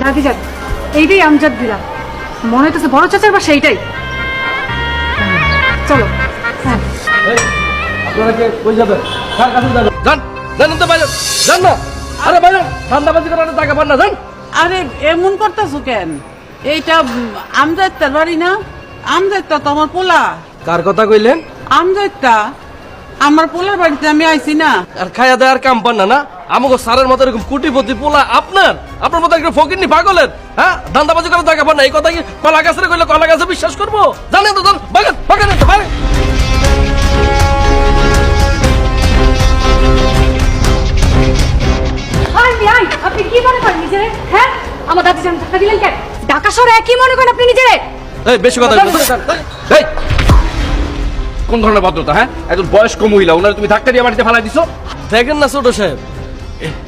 দাদি যান, এইটাই আমজাদ দিলাম, মনে হইতেছে বড় চাচার বাসা এইটাই। চলো। হ্যাঁ, আপনারা কে কই যাবেন? কার কাছে যাবেন? যান যান তো বাইরে যান না। আরে বাইরে ধান্দাবাজি করার টাকা পান না, যান। আরে এমন করতেছো কেন? এইটা আমজাদটার বাড়ি না? আমজাদটা তো আমার পোলা। কার কথা কইলেন? আমজাদটা আমার পোলার বাড়িতে আমি আইছি না। আর খায়া দেয়ার কাম পান না না? আমাকে সারের মতো এরকম কোটিপতি পোলা আপনার আপনার মতো একটা ফকিরনি পাগলের, হ্যাঁ? ধান্দাবাজি করার টাকা পান না, এই কথা কি কলা গাছের কইলে কলা গাছে বিশ্বাস করবো? জানেন তো, যান বাগান বাগান বাগান। আপনি কি মনে করেন নিজেরে? হ্যাঁ, আমার দাদি যান ধাক্কা দিলেন কেন? ঢাকা শহরে কি মনে করেন আপনি নিজেরে? এই বেশি কথা এই কোন ধরনের ভদ্রতা? হ্যাঁ, একজন বয়স্ক মহিলা, ওনারা তুমি ধাক্কা দিয়ে বাড়িতে ফালাই দিছো। দেখেন না ছোট সাহেব,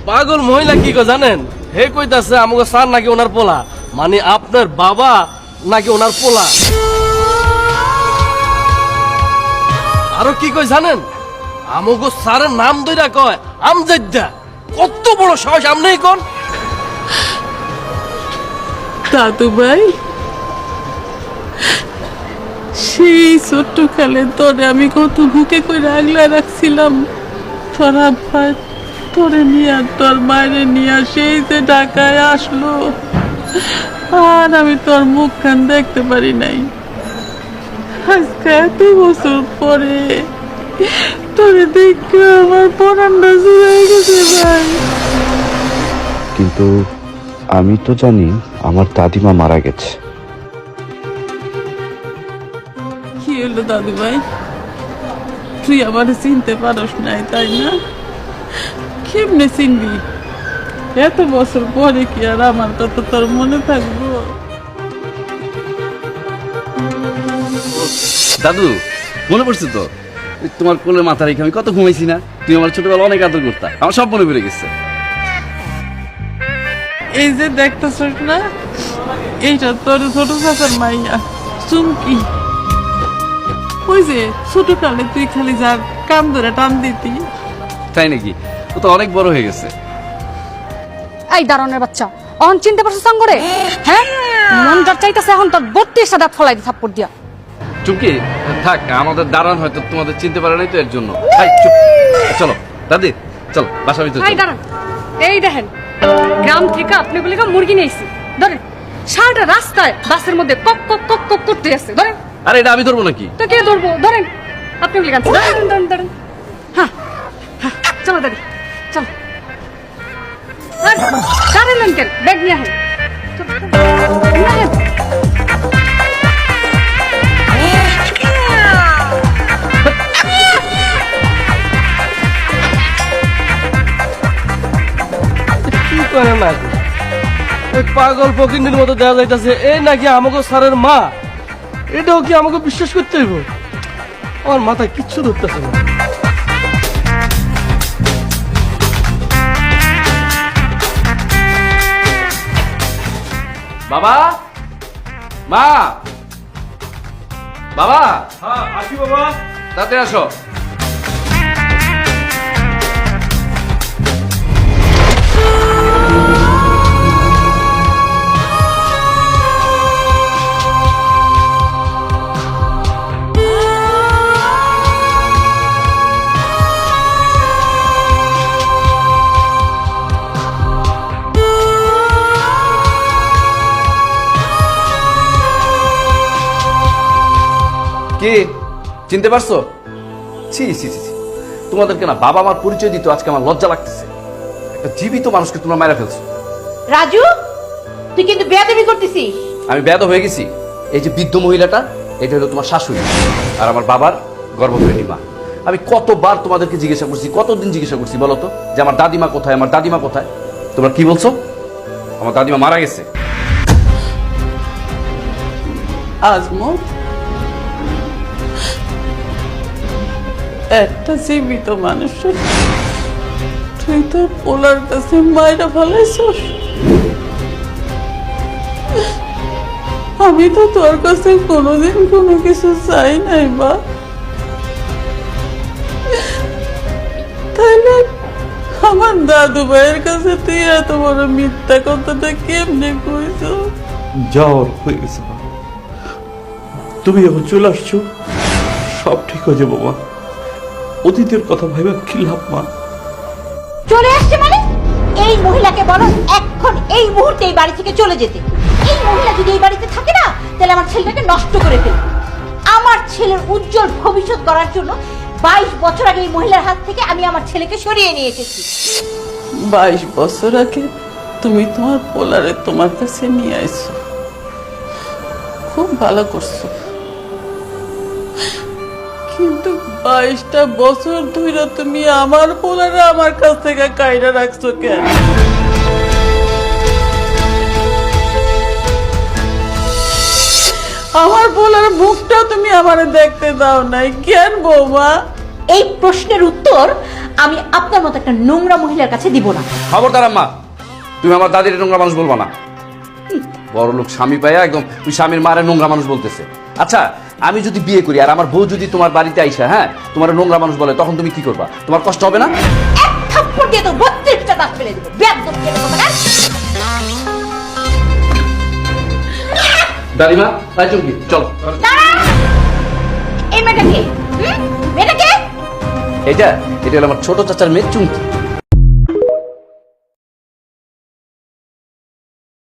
পাগল মহিলা কি কয় জানেন? হে কইতাছে আমাকে স্যার নাকি ওনার পোলা, মানে আপনার বাবা নাকি ওনার পোলা। আরো কি কই জানেন? আমাকে স্যারের নাম ধইরা কয় আমজাদা। কত বড় সাহস আমনেই কোন? দাদু ভাই, সেই ছোট্ট কালে তোরে আমি কত বুকে করে আগলা রাখছিলাম। তোরা ভাই তোরে নিয়ে তোর বাইরে নিয়ে সেই যে ঢাকায় আসলো, আর আমি তোর মুখখান দেখতে পারি নাই। আজকে এত বছর পরে তোরে দেখে আমার পরানটা জুড়ে গেছে ভাই। কিন্তু আমি তো জানি আমার দাদিমা মারা গেছে। কি হলো দাদু ভাই, তুই আমার চিনতে পারস নাই তাই না? কেমনে চিনবি? এত বছর পরে কি আর আমার কথা তোর মনে থাকবো? দাদু মনে পড়ছে তো, তোমার কোলের মাথা রেখে আমি কত ঘুমাইছি না? তুমি আমার ছোটবেলা অনেক আদর করতা, আমার সব মনে পড়ে গেছে। এই যে দেখতেছস না, এইটা তোর ছোট চাচার মাইয়া চুমকি। ওই যে ছোট কালে তুই খালি যার কান ধরে টান দিতি। তাই নাকি? ও তো অনেক বড় হয়ে গেছে। এই দারণের বাচ্চা, অন চিনতে পারছিস সঙ্গরে? হ্যাঁ, মন যার চাইতেছে এখন তোর 32টা দাঁত ফলাই দিয়ে থাপ্পড় দিয়া। চুমকি থাক, আমাদের দাঁড়ান হয়তো তোমাদের চিনতে পারে নাই তো এর জন্য। চলো দাদি, চলো বাসা ভিতরে। এই দাঁড়ান, এই দেখেন গ্রাম থেকে আপনি বলে মুরগি নিয়েছি, ধরেন সারাটা রাস্তায় বাসের মধ্যে কক কক কক কক করতে আছে, ধরেন। আরে এটা আমি ধরবো নাকি? তো কে ধরবো? ধরেন আপনি বলে গান, ধরেন ধরেন ধরেন। হ্যাঁ হ্যাঁ, চলো দাদি চলো। দাঁড়ালেন কেন? ব্যাগ নিয়ে আসেন। কি করে না এই পাগল ফকিন্দির মতো দেওয়া যাইতেছে, এই নাকি আমাকে স্যারের মা? এটাও কি আমাকে বিশ্বাস করতে হইব? আমার মাথায় কিচ্ছু ধরতেছে না। বাবা, মা, বাবা, হ্যাঁ আসি বাবা। তাতে আসো। কি চিনতে পারছো? ছি ছি ছি, তোমাদেরকে না বাবা আমার পরিচয় দিত আজকে আমার লজ্জা লাগতেছে। একটা জীবিত মানুষকে তোমরা মেরে ফেলছো। রাজু, তুই কিন্তু বেয়াদবি করতেছিস। আমি বেয়াদ হয়ে গেছি? এই যে বৃদ্ধ মহিলাটা, এটা হলো তোমার শাশুড়ি আর আমার বাবার গর্ভধারিণী মা। আমি কতবার তোমাদেরকে জিজ্ঞাসা করছি, কতদিন জিজ্ঞাসা করছি বলো তো, যে আমার দাদিমা কোথায়, আমার দাদিমা কোথায়? তোমরা কি বলছো? আমার দাদিমা মারা গেছে। আজমত, একটা জীবিত মানুষ তুই তো পোলার কাছে মায়েরা ফেলাইছস। আমি তো তোর কাছে কোনোদিন কোনো কিছু চাই নাই বা, তাইলে আমার দাদু ভাইয়ের কাছে তুই এত বড় মিথ্যা কথাটা কেমনে কইছ? যাওয়ার হয়ে গেছে মা। তুমি এখন চলে আসছো, সব ঠিক হয়ে যাবো মা। অতীতের কথা ভাইবা কি লাভ মা? চলে আসছে মানে? এই মহিলাকে বলো এখন এই মুহূর্তে এই বাড়ি থেকে চলে যেতে। এই মহিলা যদি এই বাড়িতে থাকে না, তাহলে আমার ছেলেটাকে নষ্ট করে ফেলবে। আমার ছেলের উজ্জ্বল ভবিষ্যৎ করার জন্য 22 বছর আগে এই মহিলার হাত থেকে আমি আমার ছেলেকে সরিয়ে নিয়ে এসেছি। 22 বছর আগে তুমি তোমার পোলারে তোমার কাছে নিয়ে আইছো, খুব ভালো করছো। কিন্তু 22টা বছর ধরে তুমি আমার পোলারে আমার কাছ থেকে কাইরা রাখছো কেন? আমার পোলার মুখটা তুমি আমারে দেখতে দাও নাই কেন বৌমা? এই প্রশ্নের উত্তর আমি আপনার মতো একটা নোংরা মহিলার কাছে দিব না। খবরদার আম্মা, তুমি আমার দাদির নোংরা মানুষ বলবা না। বড় লোক স্বামী পাইয়া একদম তুই স্বামীর মারে নোংরা মানুষ বলতেছে। আচ্ছা, আমি যদি বিয়ে করি আর আমার বউ যদি তোমার বাড়িতে আইসা হ্যাঁ তোমার নোংরা মানুষ বলে, তখন তুমি কি করবা? তোমার কষ্ট হবে না? এক থাপ্পড় দিয়ে তো 32টা দাঁত ফেলে দেবো। বেয়াদব ছেলে কোথাকার। দাদিমা, তাই চুমকি চলো। দাঁড়া! এই মেয়েটা কে? মেয়েটা কে? এটা হলো আমার ছোট চাচার মেয়ে চুমকি।